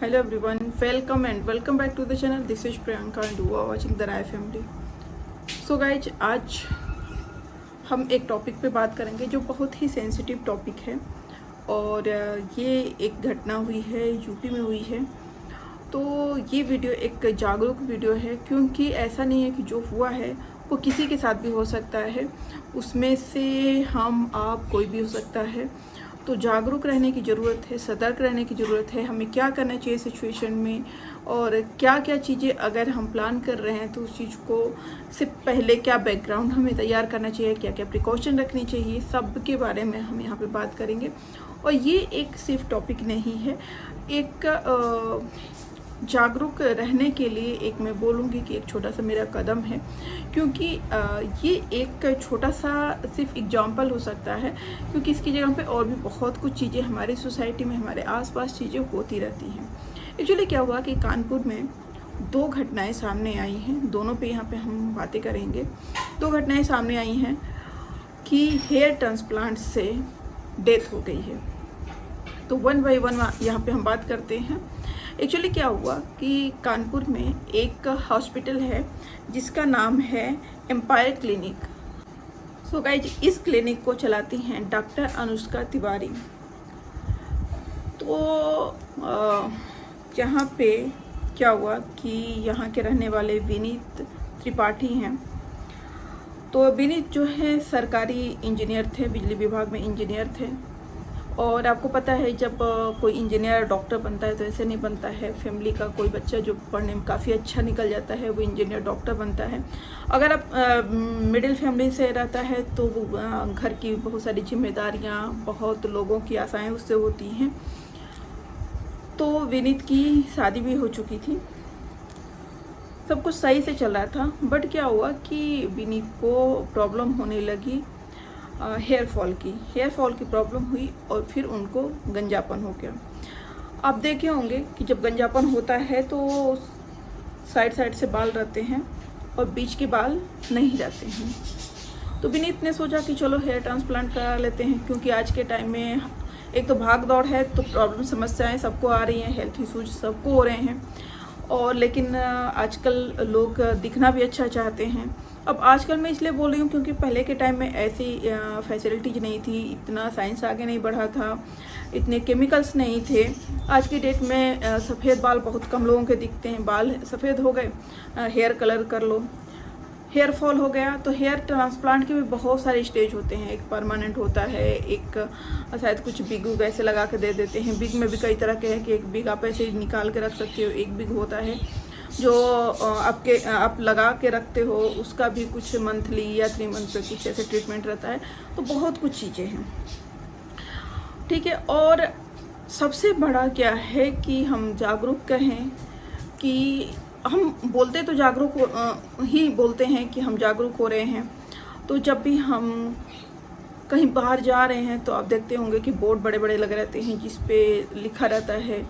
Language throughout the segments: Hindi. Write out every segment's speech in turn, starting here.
Hello everyone, welcome and welcome back to the channel. This is Priyanka and you are watching the Rai Family. So guys, आज हम एक टॉपिक पे बात करेंगे जो बहुत ही सेंसिटिव टॉपिक है और ये एक घटना हुई है, यूपी में हुई है। तो ये वीडियो एक जागरूक वीडियो है, क्योंकि ऐसा नहीं है कि जो हुआ है वो किसी के साथ भी हो सकता है, उसमें से हम आप कोई भी हो सकता है। तो जागरूक रहने की ज़रूरत है, सतर्क रहने की ज़रूरत है। हमें क्या करना चाहिए सिचुएशन में और क्या क्या चीज़ें अगर हम प्लान कर रहे हैं तो उस चीज़ को से पहले क्या बैकग्राउंड हमें तैयार करना चाहिए, क्या क्या प्रिकॉशन रखनी चाहिए, सब के बारे में हम यहाँ पे बात करेंगे। और ये एक सिर्फ टॉपिक नहीं है, एक जागरूक रहने के लिए एक मैं बोलूँगी कि एक छोटा सा मेरा कदम है, क्योंकि ये एक छोटा सा सिर्फ एग्जाम्पल हो सकता है, क्योंकि इसकी जगह पे और भी बहुत कुछ चीज़ें हमारी सोसाइटी में, हमारे आसपास चीज़ें होती रहती हैं। एक्चुअली क्या हुआ कि कानपुर में दो घटनाएं सामने आई हैं, दोनों पे यहाँ पे हम बातें करेंगे। दो घटनाएं सामने आई हैं कि हेयर ट्रांसप्लांट से डेथ हो गई है। तो वन बाई वन यहाँ पे हम बात करते हैं। एक्चुअली क्या हुआ कि कानपुर में एक हॉस्पिटल है जिसका नाम है एम्पायर क्लिनिक। सो गाइज, इस क्लिनिक को चलाती हैं डॉक्टर अनुष्का तिवारी। तो यहाँ पे क्या हुआ कि यहाँ के रहने वाले विनीत त्रिपाठी हैं। तो विनीत जो है सरकारी इंजीनियर थे, बिजली विभाग में इंजीनियर थे। और आपको पता है जब कोई इंजीनियर डॉक्टर बनता है तो ऐसे नहीं बनता है। फैमिली का कोई बच्चा जो पढ़ने में काफ़ी अच्छा निकल जाता है वो इंजीनियर डॉक्टर बनता है। अगर आप मिडिल फैमिली से रहता है तो घर की बहुत सारी जिम्मेदारियां, बहुत लोगों की आशाएं उससे होती हैं। तो विनीत की शादी भी हो चुकी थी, सब कुछ सही से चल रहा था। बट क्या हुआ कि विनीत को प्रॉब्लम होने लगी हेयर फॉल की प्रॉब्लम हुई और फिर उनको गंजापन हो गया। आप देखे होंगे कि जब गंजापन होता है तो साइड साइड से बाल रहते हैं और बीच के बाल नहीं रहते हैं। तो विनीत ने सोचा कि चलो हेयर ट्रांसप्लांट करा लेते हैं, क्योंकि आज के टाइम में एक तो भाग दौड़ है, तो प्रॉब्लम समस्याएं सबको आ रही हैं, हेल्थ इशूज सबको हो रहे हैं। और लेकिन आजकल लोग दिखना भी अच्छा चाहते हैं। अब आजकल मैं इसलिए बोल रही हूँ क्योंकि पहले के टाइम में ऐसी फैसिलिटीज नहीं थी, इतना साइंस आगे नहीं बढ़ा था, इतने केमिकल्स नहीं थे। आज की डेट में सफ़ेद बाल बहुत कम लोगों के दिखते हैं। बाल सफ़ेद हो गए, हेयर कलर कर लो, हेयर फॉल हो गया। तो हेयर ट्रांसप्लांट के भी बहुत सारे स्टेज होते हैं। एक परमानेंट होता है, एक शायद कुछ बिग उग ऐसे लगा के दे देते हैं। बिग में भी कई तरह के हैं कि एक बिग आप ऐसे निकाल के रख सकते हो, एक बिग होता है जो आप लगा के रखते हो, उसका भी कुछ मंथली या 3 मंथ पे कुछ ऐसे ट्रीटमेंट रहता है। तो बहुत कुछ चीज़ें हैं, ठीक है। और सबसे बड़ा क्या है कि हम जागरूक कहें कि हम बोलते तो जागरूक ही बोलते हैं कि हम जागरूक हो रहे हैं। तो जब भी हम कहीं बाहर जा रहे हैं तो आप देखते होंगे कि बोर्ड बड़े बड़े लगे रहते हैं जिस पे लिखा रहता है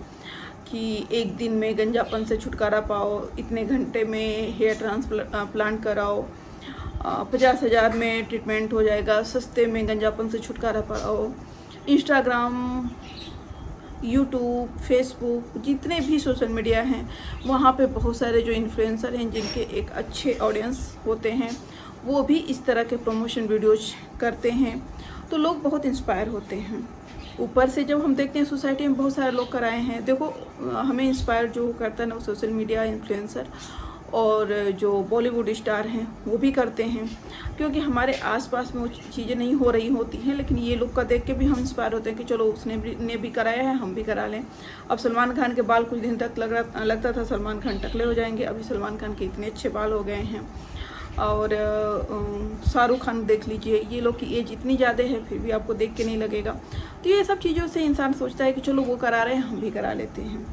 कि एक दिन में गंजापन से छुटकारा पाओ, इतने घंटे में हेयर ट्रांसप्लांट कराओ, 50,000 में ट्रीटमेंट हो जाएगा, सस्ते में गंजापन से छुटकारा पाओ। इंस्टाग्राम, यूट्यूब, फेसबुक, जितने भी सोशल मीडिया हैं वहाँ पे बहुत सारे जो इन्फ्लुएंसर हैं जिनके एक अच्छे ऑडियंस होते हैं वो भी इस तरह के प्रमोशन वीडियोज करते हैं। तो लोग बहुत इंस्पायर होते हैं। ऊपर से जब हम देखते हैं सोसाइटी में बहुत सारे लोग कराए हैं, देखो हमें इंस्पायर जो करता है ना वो सोशल मीडिया इन्फ्लुएंसर और जो बॉलीवुड स्टार हैं वो भी करते हैं, क्योंकि हमारे आसपास में वो चीज़ें नहीं हो रही होती हैं। लेकिन ये लोग का देख के भी हम इंस्पायर होते हैं कि चलो उसने भी कराया है, हम भी करा लें। अब सलमान खान के बाल कुछ दिन तक लगता था सलमान खान टकले हो जाएंगे, अभी सलमान खान के इतने अच्छे बाल हो गए हैं। और शाहरुख खान देख लीजिए, ये लोग की एज इतनी ज़्यादा है फिर भी आपको देख के नहीं लगेगा। तो ये सब चीज़ों से इंसान सोचता है कि चलो वो करा रहे हैं, हम भी करा लेते हैं।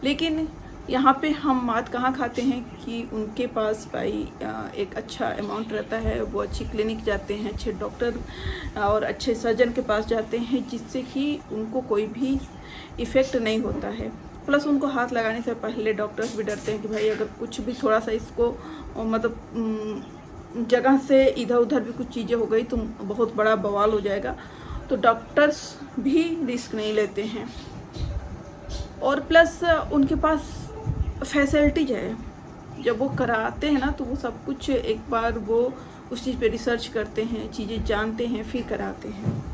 लेकिन यहाँ पे हम बात कहाँ खाते हैं कि उनके पास भाई एक अच्छा अमाउंट रहता है, वो अच्छी क्लिनिक जाते हैं, अच्छे डॉक्टर और अच्छे सर्जन के पास जाते हैं, जिससे कि उनको कोई भी इफ़ेक्ट नहीं होता है। प्लस उनको हाथ लगाने से पहले डॉक्टर्स भी डरते हैं कि भाई अगर कुछ भी थोड़ा सा इसको मतलब जगह से इधर उधर भी कुछ चीज़ें हो गई तो बहुत बड़ा बवाल हो जाएगा। तो डॉक्टर्स भी रिस्क नहीं लेते हैं। और प्लस उनके पास फैसिलिटीज है। जब वो कराते हैं ना तो वो सब कुछ एक बार वो उस चीज़ पे रिसर्च करते हैं, चीज़ें जानते हैं, फिर कराते हैं।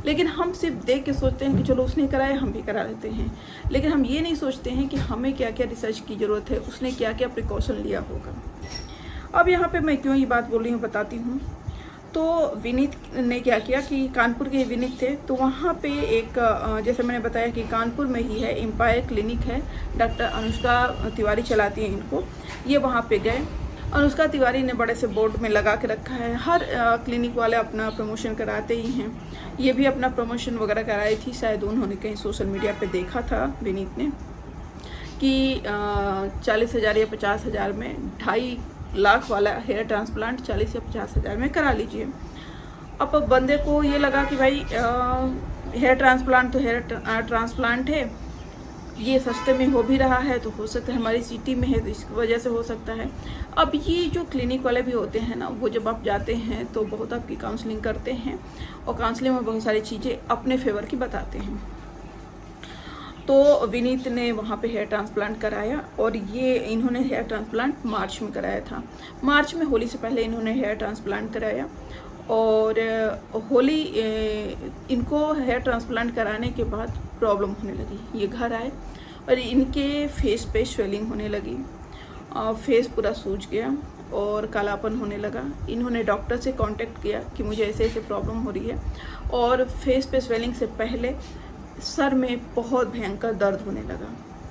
लेकिन हम सिर्फ देख के सोचते हैं कि चलो उसने कराया हम भी करा लेते हैं, लेकिन हम ये नहीं सोचते हैं कि हमें क्या क्या रिसर्च की ज़रूरत है, उसने क्या क्या प्रिकॉशन लिया होगा। अब यहाँ पे मैं क्यों ये बात बोल रही हूँ बताती हूँ। तो विनीत ने क्या किया कि कानपुर के विनीत थे, तो वहाँ पे एक जैसे मैंने बताया कि कानपुर में ही है एम्पायर क्लिनिक है, डॉक्टर अनुष्का तिवारी चलाती हैं इनको। ये वहाँ पे गए, अनुष्का तिवारी ने बड़े से बोर्ड में लगा के रखा है। हर क्लिनिक वाले अपना प्रमोशन कराते ही हैं, ये भी अपना प्रमोशन वगैरह कराई थी। शायद उन्होंने कहीं सोशल मीडिया पे देखा था विनीत ने कि 40,000 या 50,000 में 2.5 लाख वाला हेयर ट्रांसप्लांट 40 या 50,000 में करा लीजिए। अब बंदे को ये लगा कि भाई हेयर ट्रांसप्लांट तो हेयर ट्रांसप्लांट है, ये सस्ते में हो भी रहा है, तो हो सकता है हमारी सिटी में है तो इस वजह से हो सकता है। अब ये जो क्लिनिक वाले भी होते हैं ना, वो जब आप जाते हैं तो बहुत आपकी काउंसलिंग करते हैं और काउंसलिंग में बहुत सारी चीज़ें अपने फेवर की बताते हैं। तो विनीत ने वहाँ पे हेयर ट्रांसप्लांट कराया और ये इन्होंने हेयर ट्रांसप्लांट मार्च में कराया था। मार्च में होली से पहले इन्होंने हेयर ट्रांसप्लांट कराया और होली इनको हेयर ट्रांसप्लांट कराने के बाद प्रॉब्लम होने लगी। ये घर आए और इनके फेस पे स्वेलिंग होने लगी, फेस पूरा सूज गया और कालापन होने लगा। इन्होंने डॉक्टर से कांटेक्ट किया कि मुझे ऐसे ऐसे प्रॉब्लम हो रही है, और फेस पे स्वेलिंग से पहले सर में बहुत भयंकर दर्द होने लगा।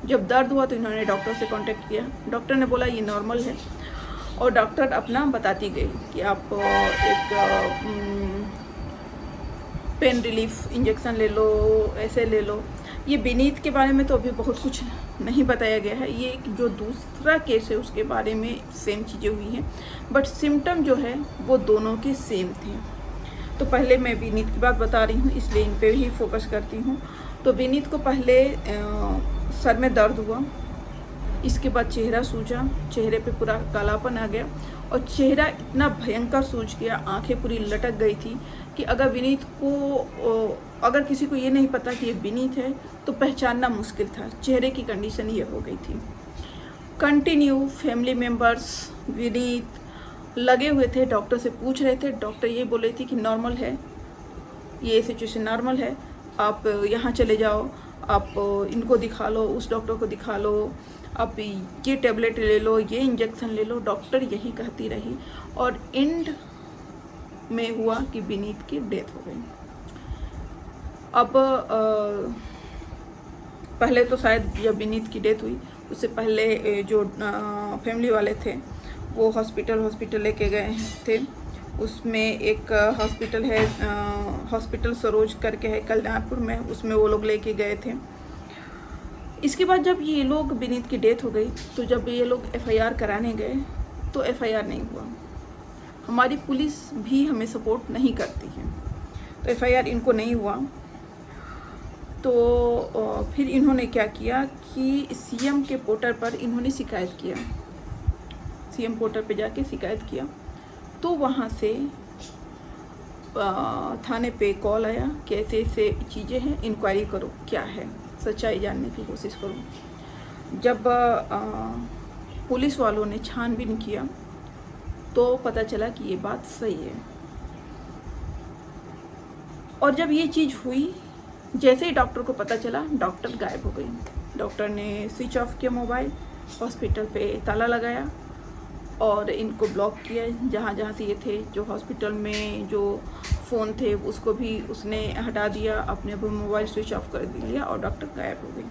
जब दर्द हुआ तो इन्होंने डॉक्टर से कांटेक्ट किया, डॉक्टर ने बोला ये नॉर्मल है, और डॉक्टर अपना बताती गई कि आप एक पेन रिलीफ इंजेक्शन ले लो, ऐसे ले लो। ये विनीत के बारे में तो अभी बहुत कुछ नहीं बताया गया है, ये एक जो दूसरा केस है उसके बारे में सेम चीज़ें हुई हैं, बट सिम्टम जो है वो दोनों के सेम थे। तो पहले मैं विनीत की बात बता रही हूँ, इसलिए इन पे ही फोकस करती हूँ। तो विनीत को पहले सर में दर्द हुआ, इसके बाद चेहरा सूजा, चेहरे पे पूरा कालापन आ गया और चेहरा इतना भयंकर सूज गया, आंखें पूरी लटक गई थी कि अगर विनीत को, अगर किसी को ये नहीं पता कि ये विनीत है तो पहचानना मुश्किल था। चेहरे की कंडीशन ये हो गई थी। कंटिन्यू फैमिली मेम्बर्स विनीत लगे हुए थे, डॉक्टर से पूछ रहे थे। डॉक्टर ये बोल रही थी कि नॉर्मल है, ये सिचुएशन नॉर्मल है, आप यहाँ चले जाओ, आप इनको दिखा लो, उस डॉक्टर को दिखा लो, आप ये टेबलेट ले लो, ये इंजेक्शन ले लो। डॉक्टर यही कहती रही और एंड में हुआ कि विनीत की डेथ हो गई। अब पहले तो शायद जब विनीत की डेथ हुई उससे पहले जो फैमिली वाले थे वो हॉस्पिटल लेके गए थे। उसमें एक हॉस्पिटल है, हॉस्पिटल सरोज करके है कल्याणपुर में, उसमें वो लोग लेके गए थे। इसके बाद जब ये लोग विनीत की डेथ हो गई तो जब ये लोग एफआईआर कराने गए तो एफआईआर नहीं हुआ। हमारी पुलिस भी हमें सपोर्ट नहीं करती है, तो एफआईआर इनको नहीं हुआ। तो फिर इन्होंने क्या किया कि सीएम के पोर्टल पर इन्होंने शिकायत किया, सीएम पोर्टल पे जाके शिकायत किया। तो वहाँ से थाने पे कॉल आया कि ऐसे ऐसे चीज़ें हैं, इंक्वायरी करो, क्या है सच्चाई जानने की कोशिश करो। जब पुलिस वालों ने छानबीन किया तो पता चला कि ये बात सही है। और जब ये चीज़ हुई, जैसे ही डॉक्टर को पता चला, डॉक्टर गायब हो गई। डॉक्टर ने स्विच ऑफ किया मोबाइल, हॉस्पिटल पे ताला लगाया और इनको ब्लॉक किया जहाँ जहाँ से ये थे। जो हॉस्पिटल में जो फ़ोन थे उसको भी उसने हटा दिया, अपने मोबाइल स्विच ऑफ कर दिया और डॉक्टर गायब हो गई।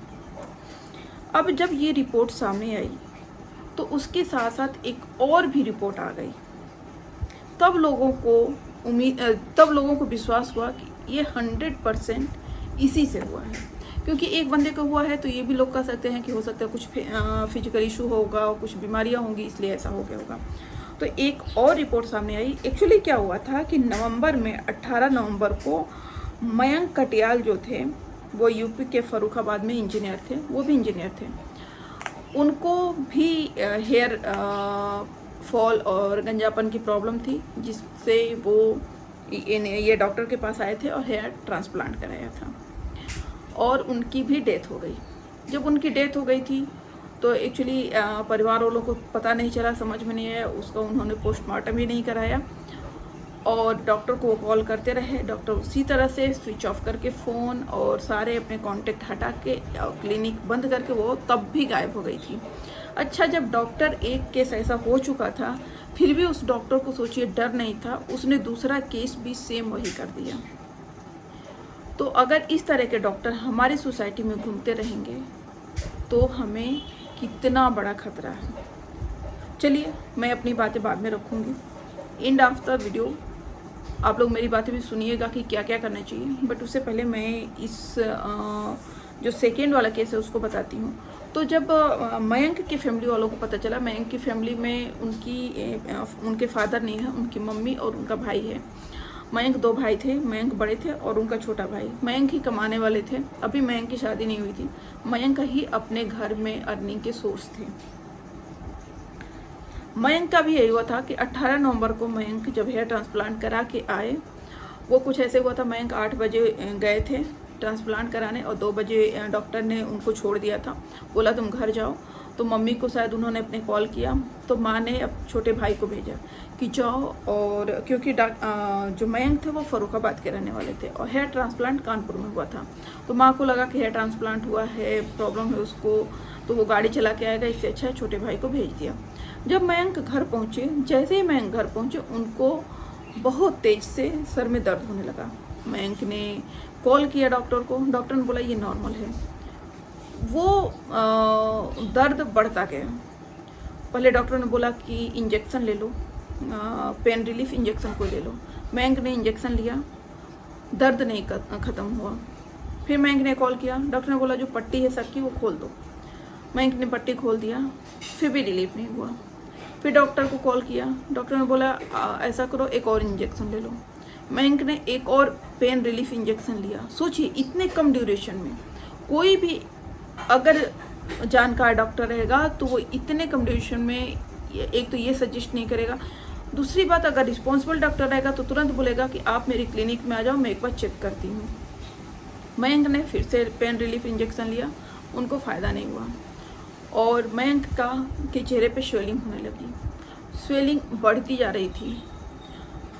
अब जब ये रिपोर्ट सामने आई तो उसके साथ साथ एक और भी रिपोर्ट आ गई। तब लोगों को विश्वास हुआ कि ये 100% इसी से हुआ है, क्योंकि एक बंदे को हुआ है तो ये भी लोग कह सकते हैं कि हो सकता है कुछ फिजिकल इशू होगा, कुछ बीमारियां होंगी, इसलिए ऐसा हो गया होगा। तो एक और रिपोर्ट सामने आई। एक्चुअली क्या हुआ था कि नवंबर में 18 नवंबर को मयंक कटियाल जो थे वो यूपी के फर्रुखाबाद में इंजीनियर थे, वो भी इंजीनियर थे। उनको भी हेयर फॉल और गंजापन की प्रॉब्लम थी, जिससे वो ये डॉक्टर के पास आए थे और हेयर ट्रांसप्लांट कराया था और उनकी भी डेथ हो गई। जब उनकी डेथ हो गई थी तो एक्चुअली परिवार वालों को पता नहीं चला, समझ में नहीं आया, उसका उन्होंने पोस्टमार्टम ही नहीं कराया और डॉक्टर को वो कॉल करते रहे। डॉक्टर उसी तरह से स्विच ऑफ करके फ़ोन और सारे अपने कॉन्टेक्ट हटा के क्लिनिक बंद करके वो तब भी गायब हो गई थी। अच्छा, जब डॉक्टर एक केस ऐसा हो चुका था फिर भी उस डॉक्टर को सोचिए डर नहीं था, उसने दूसरा केस भी सेम वही कर दिया। तो अगर इस तरह के डॉक्टर हमारी सोसाइटी में घूमते रहेंगे तो हमें कितना बड़ा खतरा है। चलिए, मैं अपनी बातें बाद में रखूँगी। एंड ऑफ द वीडियो आप लोग मेरी बातें भी सुनिएगा कि क्या क्या करना चाहिए, बट उससे पहले मैं इस जो सेकेंड वाला केस है उसको बताती हूँ। तो जब मयंक की फैमिली वालों को पता चला, मयंक की फैमिली में उनके फादर नहीं है, उनकी मम्मी और उनका भाई है। मयंक 2 भाई थे, मयंक बड़े थे और उनका छोटा भाई। मयंक ही कमाने वाले थे, अभी मयंक की शादी नहीं हुई थी। मयंक ही अपने घर में अर्निंग के सोर्स थे। मयंक का भी यही हुआ था कि 18 नवंबर को मयंक जब हेयर ट्रांसप्लांट करा के आए, वो कुछ ऐसे हुआ था, मयंक 8 बजे गए थे ट्रांसप्लांट कराने और 2 बजे डॉक्टर ने उनको छोड़ दिया था, बोला तुम घर जाओ। तो मम्मी को शायद उन्होंने अपने कॉल किया, तो माँ ने अब छोटे भाई को भेजा कि जाओ, और क्योंकि जो मयंक थे वो फर्रुखाबाद के रहने वाले थे और हेयर ट्रांसप्लांट कानपुर में हुआ था। तो माँ को लगा कि हेयर ट्रांसप्लांट हुआ है, प्रॉब्लम है उसको, तो वो गाड़ी चला के आएगा, इससे अच्छा है छोटे भाई को भेज दिया। जब मयंक घर पहुँचे, जैसे ही मयंक घर पहुँचे उनको बहुत तेज से सर में दर्द होने लगा। मयंक ने कॉल किया डॉक्टर को, डॉक्टर ने बोला ये नॉर्मल है। वो दर्द बढ़ता गया। पहले डॉक्टर ने बोला कि इंजेक्शन ले लो, पेन रिलीफ इंजेक्शन को ले लो। मयंक ने इंजेक्शन लिया, दर्द नहीं ख़त्म हुआ। फिर मयंक ने कॉल किया, डॉक्टर ने बोला जो पट्टी है सर की वो खोल दो। मयंक ने पट्टी खोल दिया, फिर भी रिलीफ नहीं हुआ। फिर डॉक्टर को कॉल किया, डॉक्टर ने बोला ऐसा करो एक और इंजेक्शन ले लो। मयंक ने एक और पेन रिलीफ इंजेक्शन लिया। सोचिए इतने कम ड्यूरेशन में कोई भी अगर जानकार डॉक्टर रहेगा तो वो इतने कम ड्यूरेशन में एक तो ये सजेस्ट नहीं करेगा, दूसरी बात अगर रिस्पॉन्सिबल डॉक्टर रहेगा तो तुरंत बोलेगा कि आप मेरी क्लिनिक में आ जाओ, मैं एक बार चेक करती हूँ। मयंक ने फिर से पेन रिलीफ इंजेक्शन लिया, उनको फ़ायदा नहीं हुआ और मयंक के चेहरे पे स्वेलिंग होने लगी। स्वेलिंग बढ़ती जा रही थी,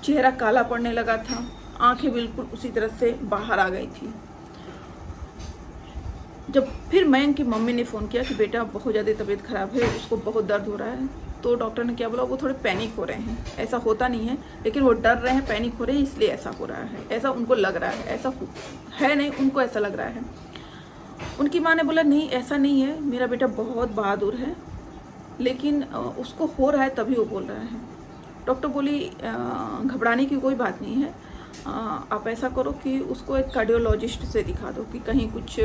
चेहरा काला पड़ने लगा था, आंखें बिल्कुल उसी तरह से बाहर आ गई थी। जब फिर मयंक की मम्मी ने फ़ोन किया कि बेटा बहुत ज़्यादा तबीयत ख़राब है, उसको बहुत दर्द हो रहा है, तो डॉक्टर ने क्या बोला, वो थोड़े पैनिक हो रहे हैं। ऐसा होता नहीं है, लेकिन वो डर रहे हैं, पैनिक हो रहे हैं, इसलिए ऐसा हो रहा है, ऐसा उनको लग रहा है। ऐसा है नहीं, उनको ऐसा लग रहा है। उनकी माँ ने बोला नहीं ऐसा नहीं है, मेरा बेटा बहुत बहादुर है, लेकिन उसको हो रहा है तभी वो बोल रहा है। डॉक्टर बोली घबराने की कोई बात नहीं है, आप ऐसा करो कि उसको एक कार्डियोलॉजिस्ट से दिखा दो कि कहीं कुछ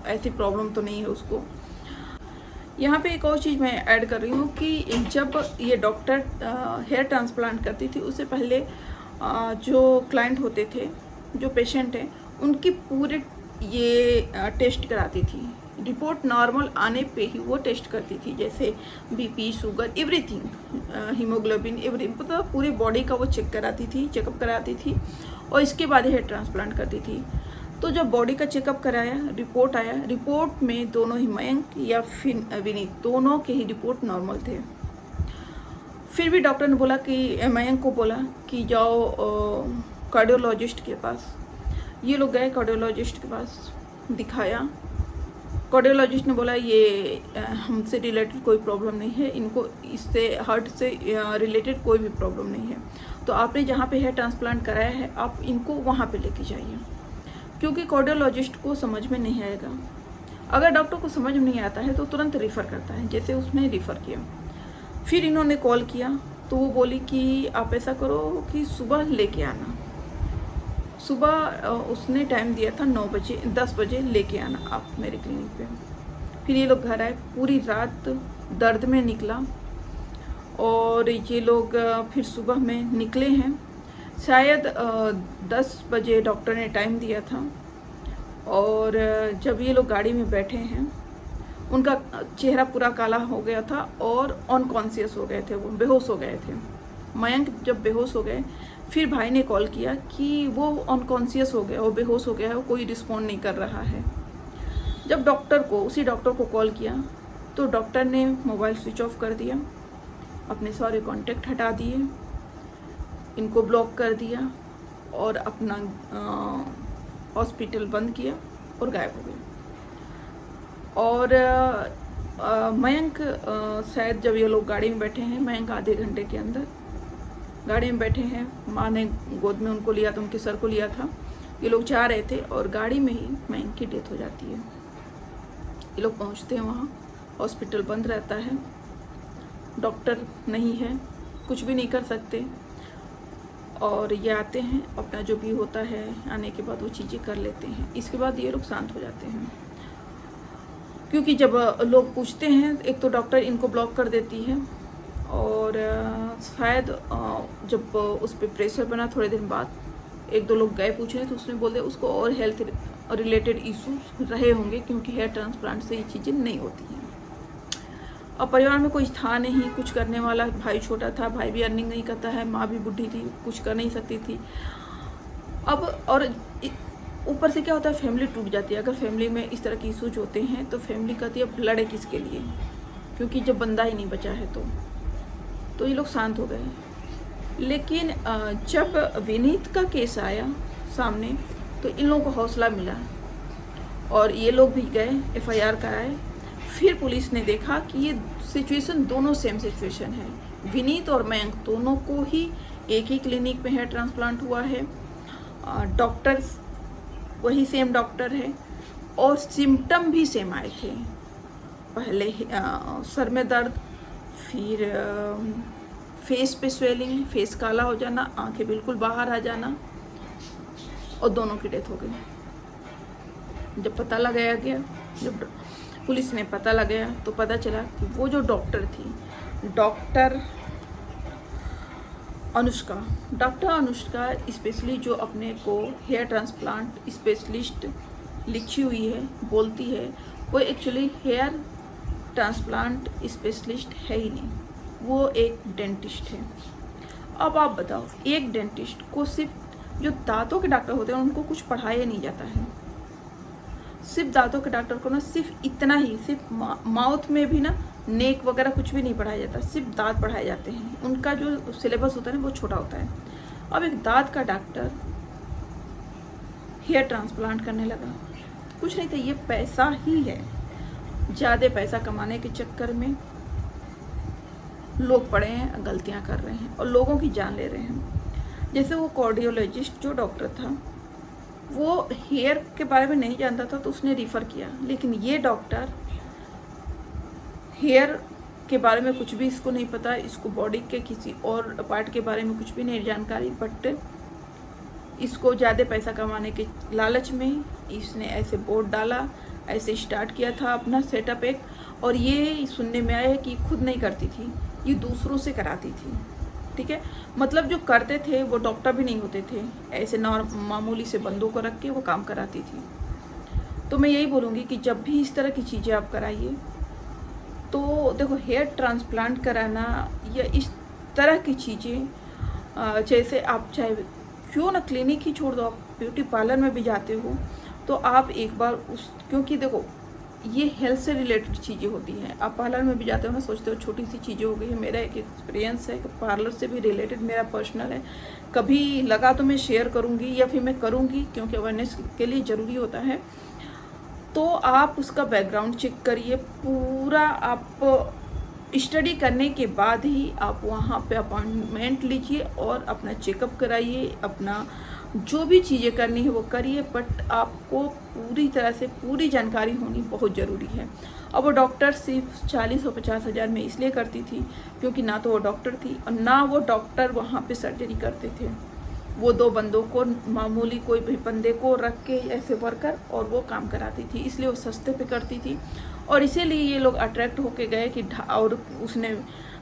ऐसी प्रॉब्लम तो नहीं है उसको। यहाँ पे एक और चीज़ मैं ऐड कर रही हूँ कि जब ये डॉक्टर हेयर ट्रांसप्लांट करती थी उससे पहले जो क्लाइंट होते थे, जो पेशेंट हैं, उनकी पूरे ये टेस्ट कराती थी। रिपोर्ट नॉर्मल आने पे ही वो टेस्ट करती थी, जैसे बीपी, शुगर, एवरीथिंग, हीमोग्लोबिन, मतलब पूरे बॉडी का वो चेकअप कराती थी और इसके बाद हेयर ट्रांसप्लांट करती थी। तो जब बॉडी का चेकअप कराया, रिपोर्ट आया, रिपोर्ट में दोनों ही मयंक या फिर विनीत दोनों के ही रिपोर्ट नॉर्मल थे। फिर भी डॉक्टर ने बोला कि मयंक को बोला कि जाओ कार्डियोलॉजिस्ट के पास। ये लोग गए कार्डियोलॉजिस्ट के पास, दिखाया। कार्डियोलॉजिस्ट ने बोला ये हमसे रिलेटेड कोई प्रॉब्लम नहीं है, इनको इससे हार्ट से रिलेटेड कोई भी प्रॉब्लम नहीं है, तो आपने जहाँ पे हेयर ट्रांसप्लांट कराया है आप इनको वहाँ पे लेके जाइए। क्योंकि कार्डियोलॉजिस्ट को समझ में नहीं आएगा, अगर डॉक्टर को समझ में नहीं आता है तो तुरंत रिफ़र करता है, जैसे उसने रिफ़र किया। फिर इन्होंने कॉल किया तो वो बोली कि आप ऐसा करो कि सुबह लेके आना। सुबह उसने टाइम दिया था 9 बजे, 10 बजे लेके आना आप मेरे क्लिनिक पे। फिर ये लोग घर आए, पूरी रात दर्द में निकला और ये लोग फिर सुबह में निकले हैं। शायद 10 बजे डॉक्टर ने टाइम दिया था और जब ये लोग गाड़ी में बैठे हैं उनका चेहरा पूरा काला हो गया था और अनकॉन्शियस हो गए थे, वो बेहोश हो गए थे। मयंक जब बेहोश हो गए फिर भाई ने कॉल किया कि वो अनकॉन्शियस हो गया, वो बेहोश हो गया है, वो कोई रिस्पॉन्ड नहीं कर रहा है। जब उसी डॉक्टर को कॉल किया तो डॉक्टर ने मोबाइल स्विच ऑफ कर दिया, अपने सारे कॉन्टैक्ट हटा दिए, इनको ब्लॉक कर दिया और अपना हॉस्पिटल बंद किया और गायब हो गए। और मयंक शायद जब ये लोग गाड़ी में बैठे हैं, मयंक आधे घंटे के अंदर गाड़ी में बैठे हैं, माँ ने गोद में उनको लिया था, उनके सर को लिया था, ये लोग जा रहे थे और गाड़ी में ही मयंक की डेथ हो जाती है। ये लोग पहुँचते हैं वहाँ, हॉस्पिटल बंद रहता है, डॉक्टर नहीं है, कुछ भी नहीं कर सकते, और ये आते हैं, अपना जो भी होता है आने के बाद वो चीज़ें कर लेते हैं। इसके बाद ये लोग शांत हो जाते हैं, क्योंकि जब लोग पूछते हैं, एक तो डॉक्टर इनको ब्लॉक कर देती है और शायद जब उस पर प्रेशर बना थोड़े दिन बाद एक दो लोग गए पूछने तो उसने बोल दिया उसको और हेल्थ रिलेटेड इशू रहे होंगे, क्योंकि हेयर ट्रांसप्लांट से ये चीज़ें नहीं होती हैं। अब परिवार में कोई था नहीं कुछ करने वाला, भाई छोटा था, भाई भी अर्निंग नहीं करता है, माँ भी बुढ़ी थी, कुछ कर नहीं सकती थी। अब और ऊपर से क्या होता है, फैमिली टूट जाती है। अगर फैमिली में इस तरह के इशूज होते हैं तो फैमिली कहती है अब लड़े किसके लिए, क्योंकि जब बंदा ही नहीं बचा है तो ये लोग शांत हो गए। लेकिन जब विनीत का केस आया सामने तो इन लोगों को हौसला मिला और ये लोग भी गए, FIR कराए। फिर पुलिस ने देखा कि ये सिचुएशन दोनों सेम सिचुएशन है, विनीत और मयंक दोनों को ही एक ही क्लिनिक में हेयर ट्रांसप्लांट हुआ है, डॉक्टर वही सेम डॉक्टर है और सिम्टम भी सेम आए थे। पहले सर में दर्द, फिर फेस पे स्वेलिंग, फेस काला हो जाना, आंखें बिल्कुल बाहर आ जाना, और दोनों की डेथ हो गई। जब पता लगाया गया, जब पुलिस ने पता लगाया तो पता चला कि वो जो डॉक्टर थी, डॉक्टर अनुष्का स्पेशली जो अपने को हेयर ट्रांसप्लांट स्पेशलिस्ट लिखी हुई है, बोलती है, वो एक्चुअली हेयर ट्रांसप्लांट स्पेशलिस्ट है ही नहीं, वो एक डेंटिस्ट है। अब आप बताओ, एक डेंटिस्ट को सिर्फ जो दांतों के डॉक्टर होते हैं उनको कुछ पढ़ाया नहीं जाता है, सिर्फ दांतों के डॉक्टर को ना सिर्फ इतना ही, सिर्फ माउथ में भी ना नेक वगैरह कुछ भी नहीं पढ़ाया जाता, सिर्फ दांत पढ़ाए जाते हैं। उनका जो सिलेबस होता है ना वो छोटा होता है। अब एक दांत का डॉक्टर हेयर ट्रांसप्लांट करने लगा, कुछ नहीं था, ये पैसा ही है। ज़्यादा पैसा कमाने के चक्कर में लोग पड़े हैं, गलतियां कर रहे हैं और लोगों की जान ले रहे हैं। जैसे वो कार्डियोलॉजिस्ट जो डॉक्टर था, वो हेयर के बारे में नहीं जानता था तो उसने रिफ़र किया, लेकिन ये डॉक्टर हेयर के बारे में कुछ भी इसको नहीं पता, इसको बॉडी के किसी और पार्ट के बारे में कुछ भी नहीं जानकारी, बट इसको ज़्यादा पैसा कमाने के लालच में इसने ऐसे बोर्ड डाला, ऐसे स्टार्ट किया था अपना सेटअप एक। और ये सुनने में आया कि खुद नहीं करती थी, ये दूसरों से कराती थी, ठीक है। मतलब जो करते थे वो डॉक्टर भी नहीं होते थे, ऐसे मामूली से बंदों को रख के वो काम कराती थी। तो मैं यही बोलूँगी कि जब भी इस तरह की चीज़ें आप कराइए तो देखो, हेयर ट्रांसप्लांट कराना या इस तरह की चीज़ें, जैसे आप चाहे क्यों ना क्लिनिक ही छोड़ दो, आप ब्यूटी पार्लर में भी जाते हो तो आप एक बार क्योंकि देखो ये हेल्थ से रिलेटेड चीज़ें होती हैं। आप पार्लर में भी जाते हो ना, सोचते हो छोटी सी चीज़ें हो गई है। मेरा एक एक्सपीरियंस है, पार्लर से भी रिलेटेड मेरा पर्सनल है, कभी लगा तो मैं शेयर करूँगी या फिर मैं करूँगी, क्योंकि अवेयरनेस के लिए ज़रूरी होता है। तो आप उसका बैकग्राउंड चेक करिए, पूरा आप स्टडी करने के बाद ही आप वहाँ पे अपॉइंटमेंट लीजिए और अपना चेकअप कराइए, अपना जो भी चीज़ें करनी है वो करिए, बट आपको पूरी तरह से पूरी जानकारी होनी बहुत ज़रूरी है। अब वो डॉक्टर सिर्फ 40 और 50 हज़ार में इसलिए करती थी क्योंकि ना तो वो डॉक्टर थी और ना वो डॉक्टर वहाँ पे सर्जरी करते थे। वो 2 बंदों को, मामूली कोई भी बंदे को रख के ऐसे वर्कर, और वो काम कराती थी, इसलिए वो सस्ते पे करती थी। और इसीलिए ये लोग अट्रैक्ट होके गए कि और उसने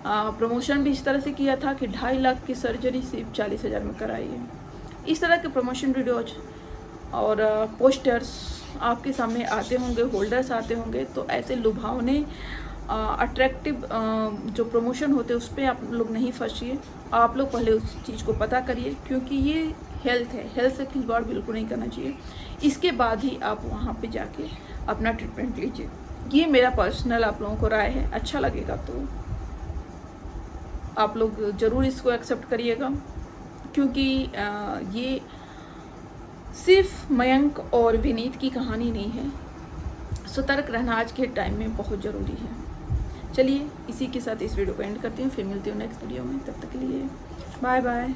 प्रमोशन भी इस तरह से किया था कि 2.5 लाख की सर्जरी सिर्फ 40 हज़ार में कराई है। इस तरह के प्रमोशन वीडियोज और पोस्टर्स आपके सामने आते होंगे, होल्डर्स आते होंगे, तो ऐसे लुभावने अट्रैक्टिव जो प्रमोशन होते हैं उस पर आप लोग नहीं फंसिए। आप लोग पहले उस चीज़ को पता करिए, क्योंकि ये हेल्थ है, हेल्थ से खिलवाड़ बिल्कुल नहीं करना चाहिए। इसके बाद ही आप वहाँ पे जाके अपना ट्रीटमेंट लीजिए। ये मेरा पर्सनल आप लोगों को राय है, अच्छा लगेगा तो आप लोग ज़रूर इसको एक्सेप्ट करिएगा, क्योंकि ये सिर्फ मयंक और विनीत की कहानी नहीं है। सतर्क रहना आज के टाइम में बहुत ज़रूरी है। चलिए इसी के साथ इस वीडियो को एंड करती हूँ, फिर मिलती हूँ नेक्स्ट वीडियो में। तब तक के लिए बाय बाय।